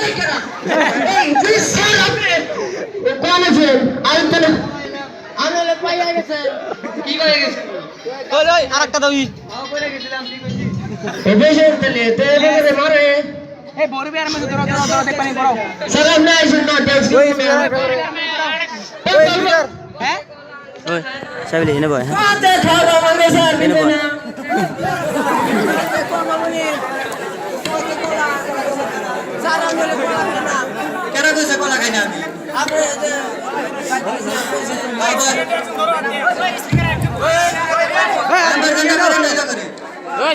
এই তুই স্যার আপনি কোন আছেন আমি হলে পাইয়া গেছে কি করে গেছে ওই ওই আরেকটা দাও করে গেছিলাম ঠিক হইছে এই বেশে তেলে তেলে মারে এই বড়বে আর মধ্যে ধরো ধরো দেখ পানি বড় সালাম নাই শুনো টেক্সট ওই হ্যাঁ ওই সাবিলে এনে বয় হ্যাঁ আতে খাওয়া মানে স্যার এনে বয় কেন কইছে কলা খাই না আমি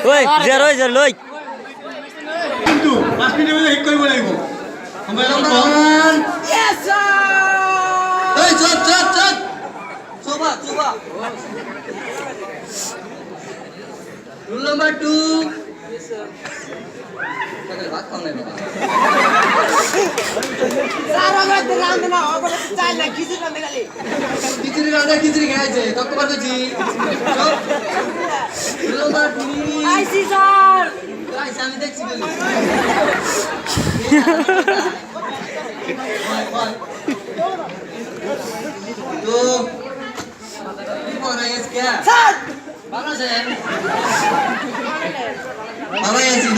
ওই জের ওই জের লই কিন্তু 5 মিনিটের মধ্যে হিট করব লাগবো আমরা ইয়েস স্যার এই চল চল চল Soba Soba rule number 2 yes sir সকালে ভাত খাও না বাবা স্যার আমরা তো রাঁধে না ওপরে চাই না খিচুড়ি রাঁধে খালি খিচুড়ি রাঁধে খিচুড়ি খাইছে কত বার কইছি চল রুল নাম্বার 3 আইসি স্যার গাইস আমি দেখছি বলি তো কি পড়া গেছে কে স্যার ভালো আছেন বাবা এসি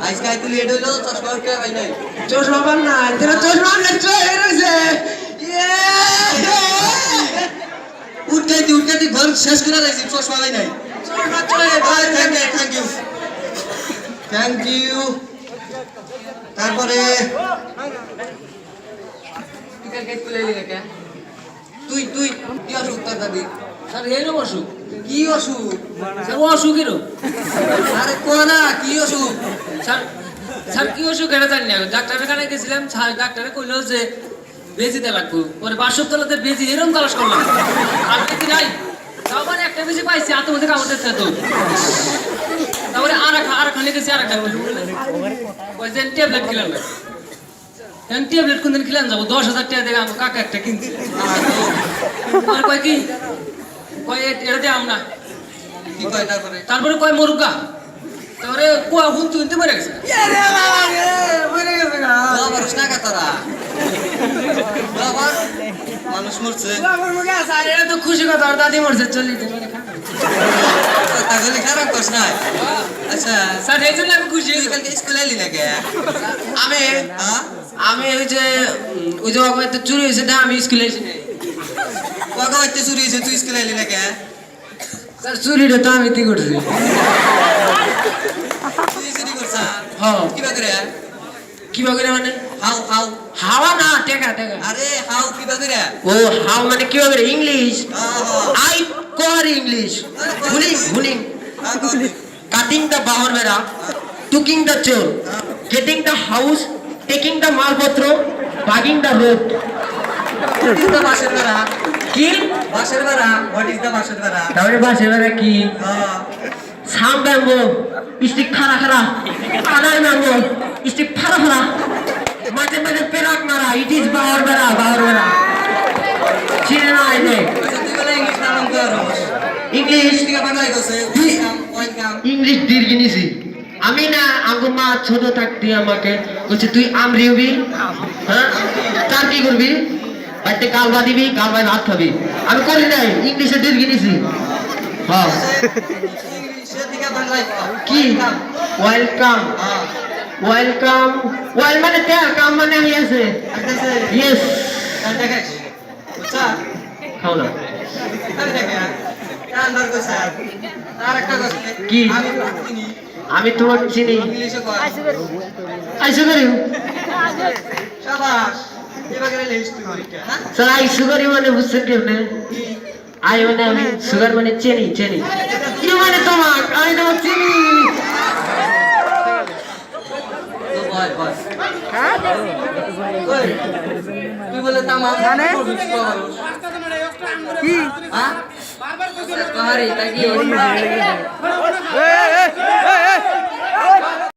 আজকে আইতে লেট হইলো চশমা কে ভাই নাই চশমা পান না তেরা চশমা লেট্রো হয়ে রইছে উঠতে ঘর শেষ করে রাখছি চশমা ভাই নাই চশমা চলে ভাই থ্যাংক ইউ তারপরে তুই কালকে স্কুলে এলি না তুই কি অসুখ তোর দাদি স্যার এরও অসুখ কি অসুখ স্যার ও অসুখেরও আরে কোনা কি অসুখ স্যার স্যার কি অসুখ এটা জানি না ডাক্তারের কাছে গেছিলাম ডাক্তারে কইলো যে বেজিতে লাগবো পরে 5 সপ্তাহতে বেজি এরকম তালাশ করলাম আর বেজি নাই তারপরে একটা বেজি পাইছি হাতের মধ্যে কামড় দিচ্ছে তো তারপরে আর খানে গেছি আর একটা ওই যে ট্যাবলেট খেলাম না এখন ট্যাবলেট কোনদিন খেলাম যাবো 10,000 টাকা দেখে আমার কাকা একটা কিনছে আর কয় কি কয় এটা দিয়ে আমরা কি কয় তারপরে কয় মরুগা তারপরে কোয়া হুনতে মরে গেছে মরে গেছে গা বাবা রসনা কা তোরা বাবা মানুষ মরছে আমার মুখে স্যার এটা তো খুশি কথা আর দাদি মরছে চলি তাহলে খারাপ করছ না আচ্ছা স্যার এই জন্য আমি খুশি তুই কালকে স্কুলে এলি না কে আমি হ্যাঁ আমি ওই যে ওখানে তো চুরি হয়েছে না আমি স্কুলে এসে কখন হইতে চুরি হয়েছে তুই স্কুলে এলি না কে স্যার চুরিটা তো আমি করছি তুই চুরি করছ হ্যাঁ কিবা করে কিবা করে মানে হাউ হাওয়া না টেকা আরে হাউ কিবা করে ও হাও মানে কিবা করে ইংলিশ আই কর ইংলিশ হুলিং কাটিং দ্য বাহর বেড়া টুকিং দ্য চোর getting the house taking the মালপত্র বাগিং দ্য রোড বাসের বেড়া কি বাসের বেড়া হোয়াট ইজ দ্য বাসের বেড়া তাহলে বাসের বেড়া কি সাম ব্যাম্বো স্টিক খারা আদার ব্যাম্বো স্টিক ফারা মাঝে মাঝে পেরাক মারা ইট ইজ বাহর বেড়া চিনে না এনে তুই বলে ইংলিশ নাম করো ইংলিশ থেকে বাংলায় গেছে ওয়েলকাম ইংলিশ দীর্ঘ নিছি আমি না আঙ্গু মা ছোট থাকতে আমাকে বলছে তুই আমরি হবি হ্যাঁ তার কি করবি বাড়িতে কালবা দিবি কালবাই ভাত খাবি আমি করি নাই ইংলিশে দীর্ঘ নিছি হ্যাঁ ইংলিশে থেকে বাংলায় কি ওয়েলকাম ওয়েলকাম ওয়েল মানে তে কাম মানে আছে ইয়েস দেখাই আচ্ছা খাও না আমি দেখে কান ধর কইছে আর একটা কথা কি? আমি চিনি আমি তোমাকে চিনি ইংলিশে কয় আইসো করি শাবাশ এবার গেলে হিস্ট্রি পরীক্ষা না স্যার আইসো করি মানে বুঝছেন কেমনে আই মানে আমি সুগার মানে চিনি কি মানে তোমাক আমি তোমাকে চিনি বয় তুই বলে তামা জানে? কি হ্যাঁ বারবার কইছো না